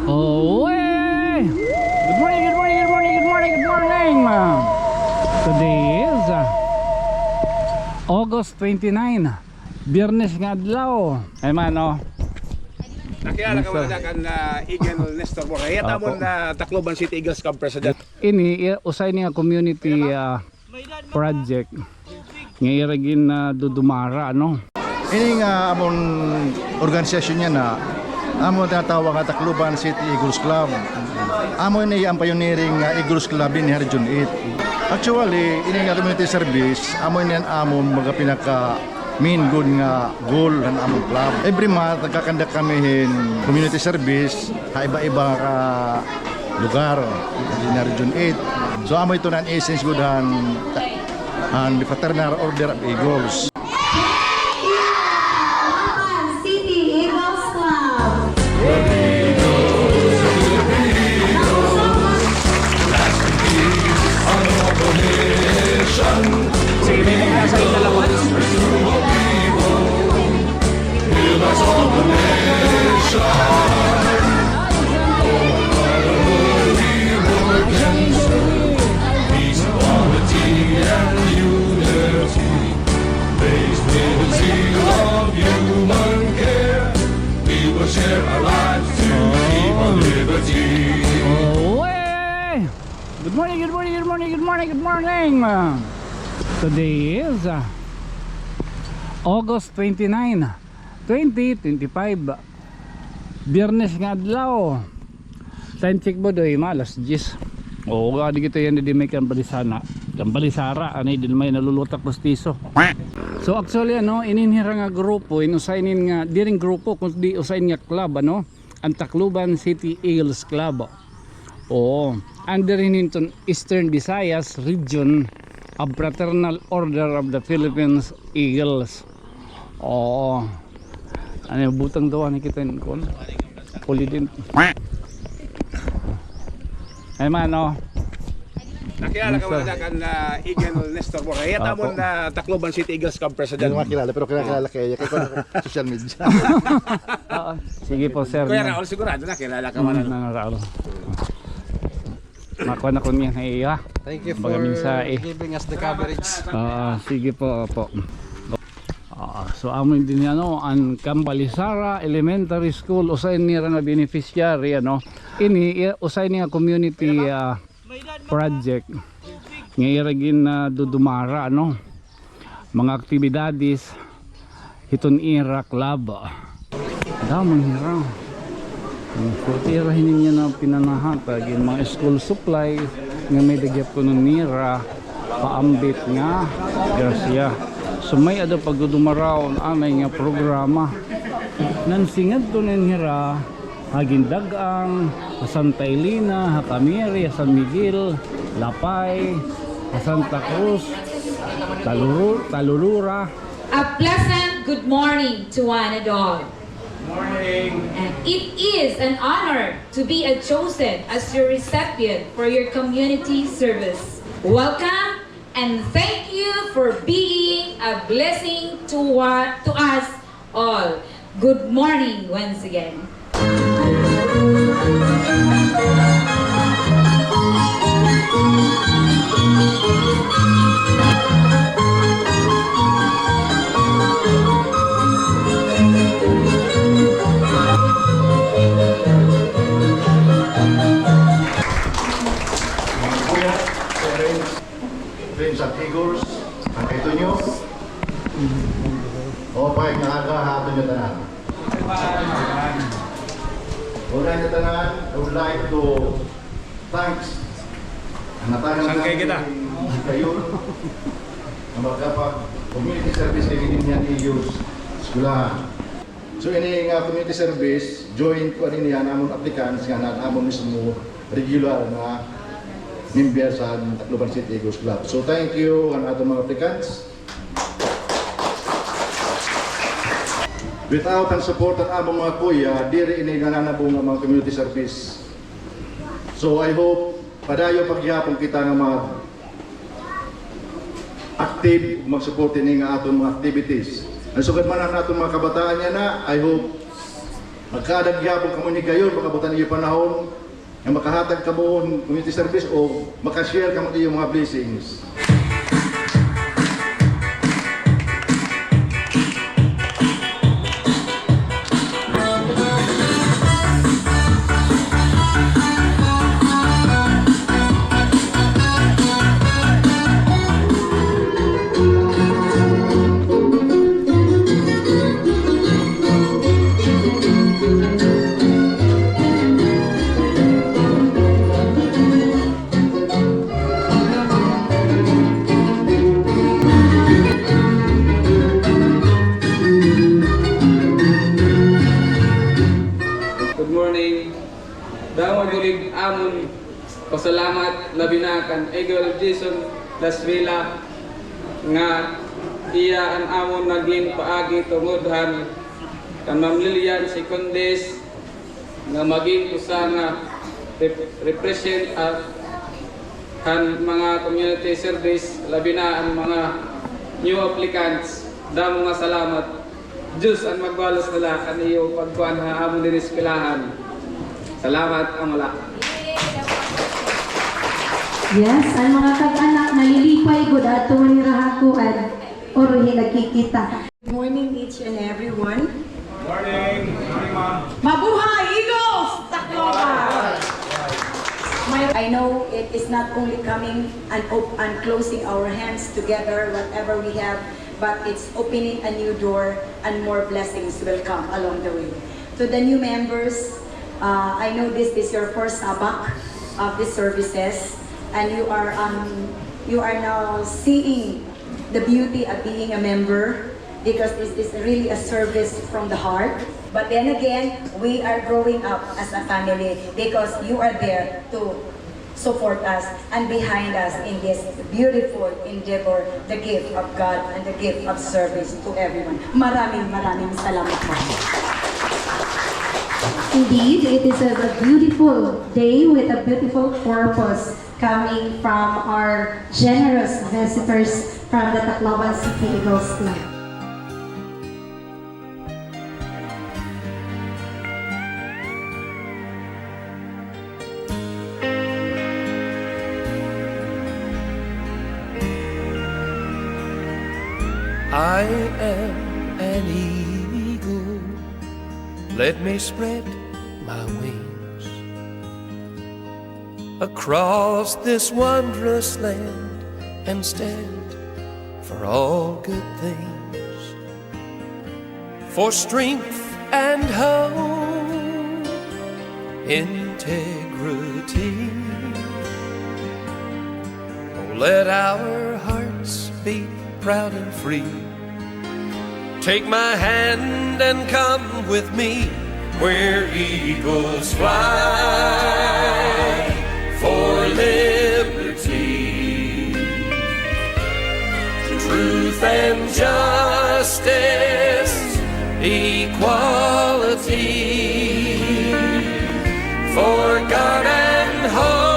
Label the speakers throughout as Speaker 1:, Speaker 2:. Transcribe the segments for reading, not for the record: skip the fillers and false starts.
Speaker 1: Oh, hey! Good morning, good morning, good morning, good morning, good morning! Today is August 29, Biyernes nga adlaw. Ay man, oh.
Speaker 2: Nakilala ka man kan Eagle Nestor Borja. Ito mo na Tacloban City Eagles Club President.
Speaker 1: Ini usay niya community project. Nga iragin na dudumara, no?
Speaker 3: Ini nga amon organisasyon niya na amon tinatawag nga Tacloban City Eagles Club. Amon ini ang pioneering Eagles Club in Region 8. Actually, ini nga community service, amon yan amon mga pinaka main good nga goal ng among club. Every month nagkakandak kami community service sa iba-iba ka lugar in Region 8. So amo ito ng essence good and the Fraternal Order of Eagles.
Speaker 4: City Eagles Club.
Speaker 2: Sige, may mga nasa yung dalawa.
Speaker 1: Good morning, good morning, good morning, good morning, good morning. Today is August 29, 2025. Biyernes nga adlaw. Time check mo doy, malas 10. Oo, kadi kita yan di may kambalisana. Kambalisara, ano din may nalulutak pustiso. So actually ano, ininhira nga grupo, inusainin nga, di rin grupo, kundi usain nga club, ano? Ang Tacloban City Eagles Club. Oo, under hinintong Eastern Visayas Region of Fraternal Order of the Philippines Eagles. Oo. Ano yung butang daw ni kita kon? Puli din. Ay man, oh.
Speaker 2: Nakilala ka man kan Eagle Nestor Borja. Ito mo na Tacloban City Eagles Club President.
Speaker 3: Hindi mo makilala pero kilala kayo kay social media.
Speaker 1: Sige po sir.
Speaker 2: Kuya Raul, sigurado nakilala ka man.
Speaker 1: Raul. Makuha na ko niya na iya.
Speaker 5: Thank you for giving us the coverage.
Speaker 1: Sige po, po. So amin din ano ang Kambalisara Elementary School usay niya nga beneficiary ano. Ini usay niya community project. Nga iragin na dudumara ano. Mga aktibedadis hiton ira club. Damang hira. Putirahin niya na pinanahatag yung mga school supplies nga may dagyap ko nun nira paambit nga grasya. So may ada pagdudumaraw anay nga programa nansingad to nira Hagindagang, Santa Elena, Hakamiri, San Miguel, Lapay, Santa Cruz, Talulura.
Speaker 4: A pleasant good morning to one and all.
Speaker 2: Morning.
Speaker 4: And it is an honor to be chosen as your recipient for your community service. Welcome and thank you for being a blessing to us all. Good morning once again.
Speaker 3: Friends at Eagles, ang ito nyo. O, pahig na aga, hato nyo tanan. Una nyo tanan, I would like to thanks ang natagan
Speaker 2: Sangkay kita.
Speaker 3: kayo na magkapag community service na ganyan i-use skulahan. So, ini nga community service, join ko rin yan among applicants nga na among mismo regular na member sa Tacloban City Eagles Club. So thank you ang atong mga applicants. Without ang support ng among mga kuya, diri ini nananabong ang mga community service. So I hope padayo pagyapon kita ng mga active mag-support ini nga atong mga activities. Ang sugad man ang atong mga kabataan niya na, I hope magkadag gyapon kamo ni kayo pagkabutan niyo panahon nga makahatag kamo community service o makashare kamo niyo mga blessings.
Speaker 6: Good morning. Daw gulig amon pasalamat labi na kan Eagle Jason Las Villa nga iya an amon naging paagi tungodhan kan Ma'am Lilian Secondes nga maging usa nga represent kan mga community service labi na ang mga new applicants. Damo nga salamat. Diyos ang magbalos nila kan iyo pagkuhan ha amon din eskwelahan. Salamat ang wala.
Speaker 7: Yes, ang mga kag-anak nalilipay gud ato ni rahakuan or nagkikita.
Speaker 8: Good morning each and everyone.
Speaker 2: Morning. Morning, ma'am.
Speaker 8: Mabuhay Eagles! Tacloban! I know it is not only coming and closing our hands together, whatever we have, but it's opening a new door and more blessings will come along the way. To the new members, I know this is your first sabak of these services, and you are now seeing the beauty of being a member, because this is really a service from the heart. But then again, we are growing up as a family because you are there to support us and behind us in this beautiful endeavor, the gift of God and the gift of service to everyone. Maraming salamat po.
Speaker 7: Indeed, it is a beautiful day with a beautiful purpose coming from our generous visitors from the Tacloban City Eagles Club.
Speaker 9: I am an eagle, let me spread my wings across this wondrous land and stand for all good things, for strength and hope, integrity. Oh, let our hearts beat proud and free. Take my hand and come with me where eagles fly for liberty, truth and justice, equality, for God and home.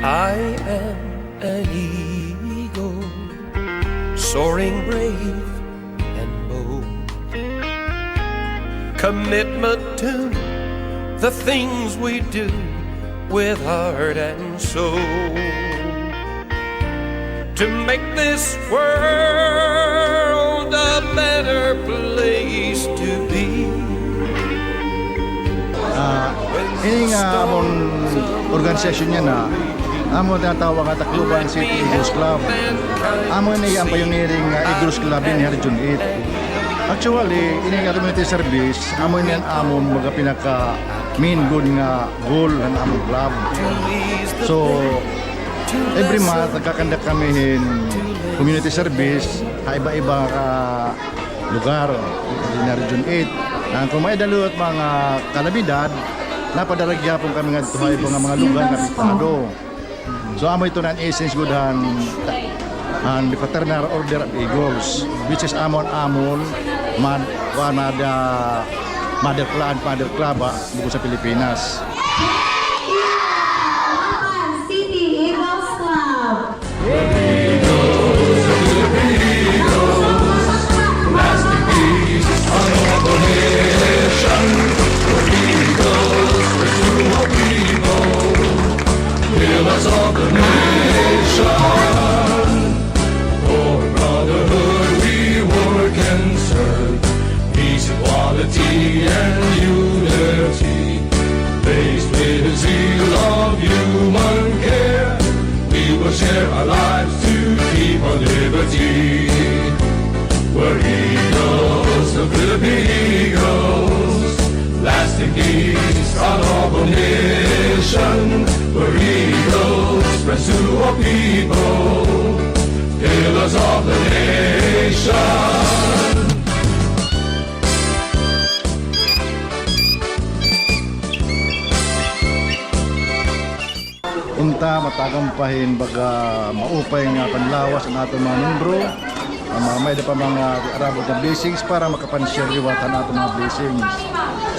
Speaker 9: I am an eagle, soaring brave and bold. Commitment to the things we do with heart and soul, to make this world a better place to be.
Speaker 3: Ini nga amon organisasyon niya na amon tinatawag nga Tacloban City Eagles Club. Amon ni ang pioneering Eagles Club in Region 8. Actually, ini nga community service, amon yan amon mga pinaka main good nga goal ng amon club. So, every month nagkakandak kami in community service sa iba-iba lugar in Region 8. Kung may dalot mga kalabidad, napadaragya po kami nga tuhay po nga mga lugar na pitado. So amo ito ng essence good and the Fraternal Order of Eagles, which is amon mother club buko sa Pilipinas.
Speaker 7: City Eagles Club.
Speaker 9: Pillars of the nation, for brotherhood we work and serve, peace, equality, and unity. Faced with the zeal of human care, we will share our lives to keep our liberty. We're eagles, the Philippine Eagles, lasting peace, our noble nation. We're eagles, friends to all people, pillars of the nation.
Speaker 3: Unta matagampahin baga maupay nga panlawas ang atong mga membro. May pa mga arabot na blessings para makapanshare liwatan atong mga blessings.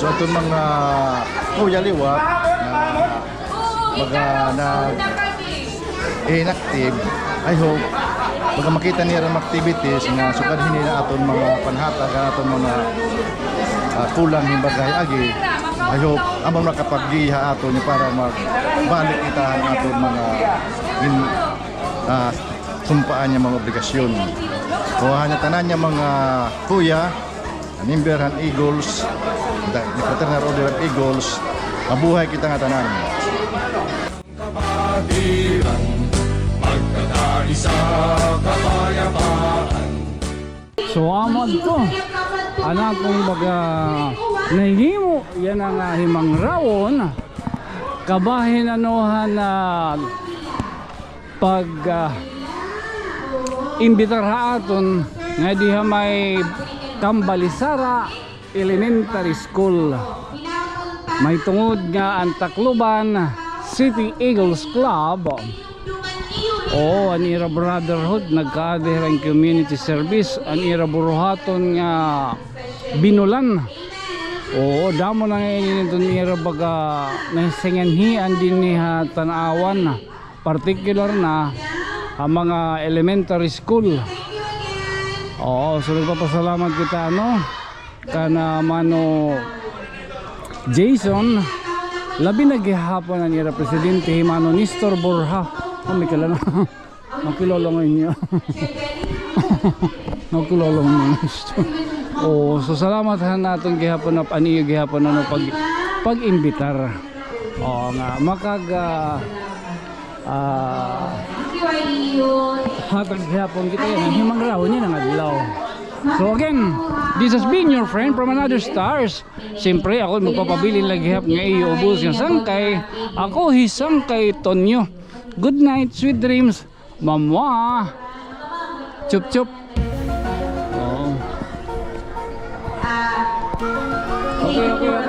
Speaker 3: So itong mga kuya liwat na inactive, I hope pag makita niya ang activities nga sukadhin nila aton mga panhatag aton mga kulang himbagay agi. I hope amang makapaggiha aton para magbalik kita ang aton mga sumpaan niya mga obligasyon. Kuha niya tanan niya mga kuya, Guin-imbetaran Eagles, the Fraternal Order of Eagles, mabuhay kita nga tanan.
Speaker 9: Kapatiran, magkakaisa, kapayapaan.
Speaker 1: So amad ko anak kong baga nahihimo yan ang himang rawon kabahin anuhan na pag imbitar haaton nga diha may Kambalisara Elementary School. May tungod nga ang Tacloban City Eagles Club. O an ira brotherhood nagkaadherang community service an ira buruhaton nga binulan. O damo na ngayon ito ira baga nasinganhian din ni tanawan particular na ang mga elementary school. Oo, so nagpapasalamat kita kana mano Jason labi naghihapon na niya presidente Mano Nestor Borja. May kilala na makilala ngayon niya. Nakilala ngayon niya. Oo, so salamat natin gihapon na aniyo gihapon na pag-imbitar. Oo nga hatag gihapon kita yan ang himang raw niya ng adlaw. So again, this has been your friend from another stars. Siyempre ako magpapabili lagi hap nga iubos ng sangkay. Ako hisangkay Tonyo. Good night, sweet dreams, mamwa. Chup chup. Oh. Okay.